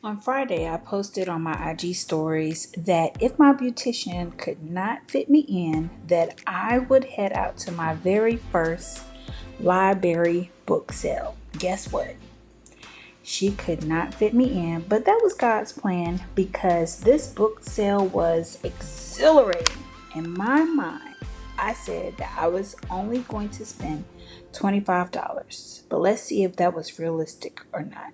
On Friday, I posted on my IG stories that if my beautician could not fit me in, that I would head out to my very first library book sale. Guess what? She could not fit me in, but that was God's plan because this book sale was exhilarating. In my mind, I said that I was only going to spend $25, but let's see if that was realistic or not.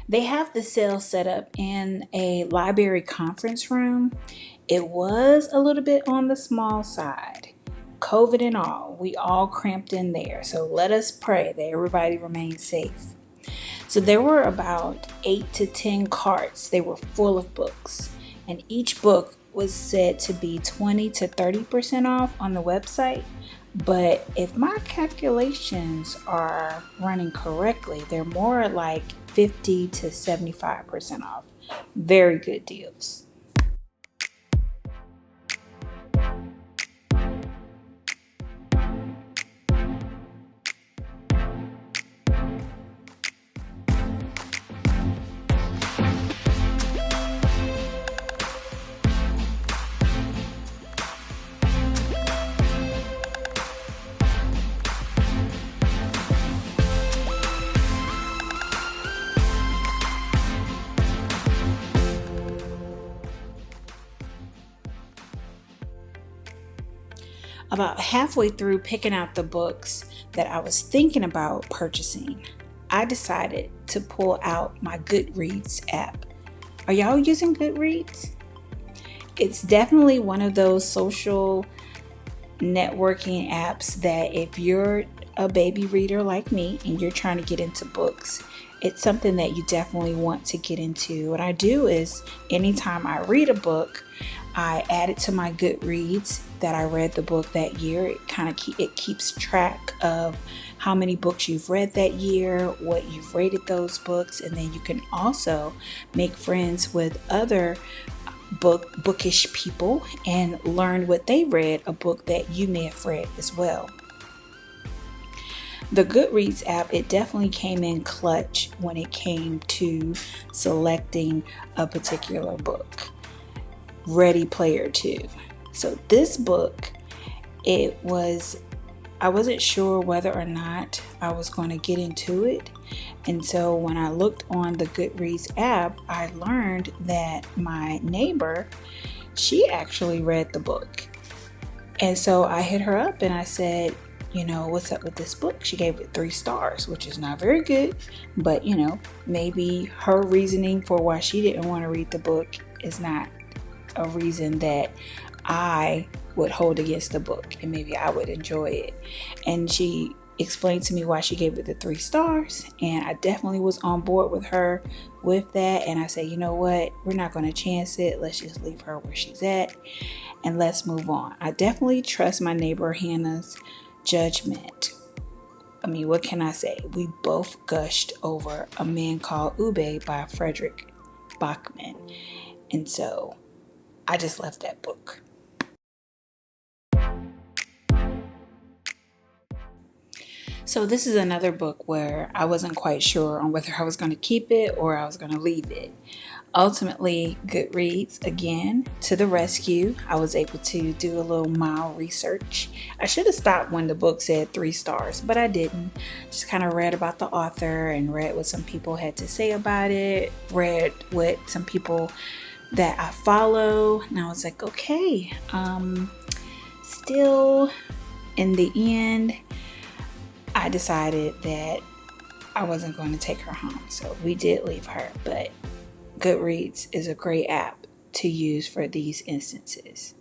They have the sale set up in a library conference room. It was a little bit on the small side. COVID and all, we all cramped in there. So let us pray that everybody remains safe. So there were about 8 to 10 carts. They were full of books. And each book was said to be 20 to 30% off on the website. But if my calculations are running correctly, they're more like 50 to 75% off. Very good deals. About halfway through picking out the books that I was thinking about purchasing, I decided to pull out my Goodreads app. Are y'all using Goodreads? It's definitely one of those social networking apps that if you're a baby reader like me and you're trying to get into books, it's something that you definitely want to get into. What I do is anytime I read a book, I add it to my Goodreads that I read the book that year. It keeps track of how many books you've read that year, what you've rated those books, and then you can also make friends with other bookish people and learn what they read, a book that you may have read as well. The Goodreads app, it definitely came in clutch when it came to selecting a particular book. Ready Player 2. So this book, I wasn't sure whether or not I was going to get into it. And so when I looked on the Goodreads app, I learned that my neighbor, she actually read the book. And so I hit her up and I said, what's up with this book? She gave it 3 stars, which is not very good. But, maybe her reasoning for why she didn't want to read the book is not a reason that I would hold against the book, and maybe I would enjoy it. And she explained to me why she gave it the 3 stars, and I definitely was on board with her with that. And I said, you know what, we're not going to chance it. Let's just leave her where she's at and let's move on. I definitely trust my neighbor Hannah's judgment. I mean, what can I say? We both gushed over A Man Called Ube by Frederick Bachman, and so I just left that book. So this is another book where I wasn't quite sure on whether I was going to keep it or I was going to leave it. Ultimately, Goodreads, again, to the rescue. I was able to do a little mild research. I should have stopped when the book said 3 stars, but I didn't. Just kind of read about the author and read what some people had to say about it, read what some people that I follow, and I was like, okay, still in the end, I decided that I wasn't going to take her home. So we did leave her, but Goodreads is a great app to use for these instances.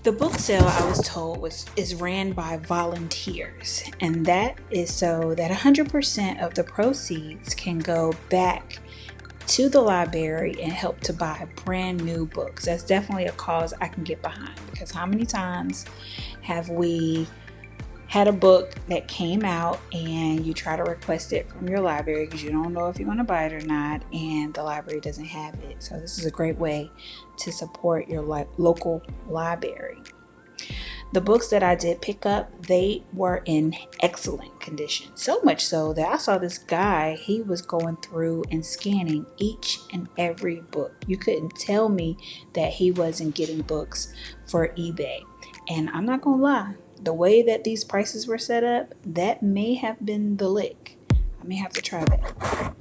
The book sale, I was told, is ran by volunteers, and that is so that 100% of the proceeds can go back to the library and help to buy brand new books. That's definitely a cause I can get behind, because how many times have we had a book that came out and you try to request it from your library because you don't know if you're going to buy it or not, and the library doesn't have it. So this is a great way to support your local library. The books that I did pick up, they were in excellent condition. So much so that I saw this guy, he was going through and scanning each and every book. You couldn't tell me that he wasn't getting books for eBay. And I'm not going to lie, the way that these prices were set up, that may have been the lick. I may have to try that.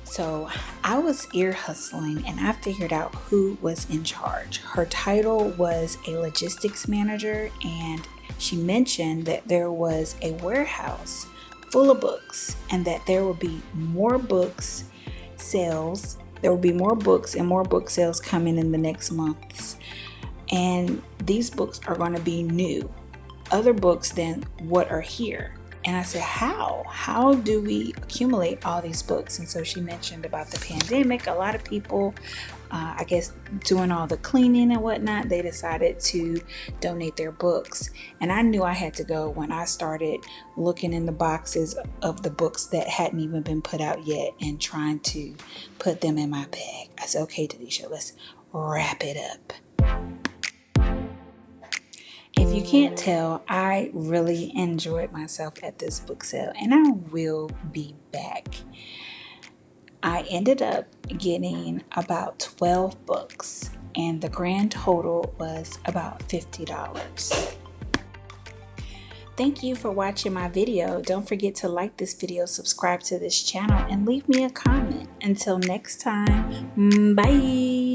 So I was ear hustling and I figured out who was in charge. Her title was a logistics manager, and she mentioned that there was a warehouse full of books and that there would be more books sales. There will be more books and more book sales coming in the next months. And these books are going to be new, other books than what are here. And I said, how do we accumulate all these books? And so she mentioned about the pandemic. A lot of people, I guess, doing all the cleaning and whatnot, they decided to donate their books. And I knew I had to go when I started looking in the boxes of the books that hadn't even been put out yet and trying to put them in my bag. I said, okay, Tanisha, let's wrap it up. If you can't tell, I really enjoyed myself at this book sale, and I will be back. I ended up getting about 12 books, and the grand total was about $50. Thank you for watching my video. Don't forget to like this video, subscribe to this channel, and leave me a comment. Until next time, bye.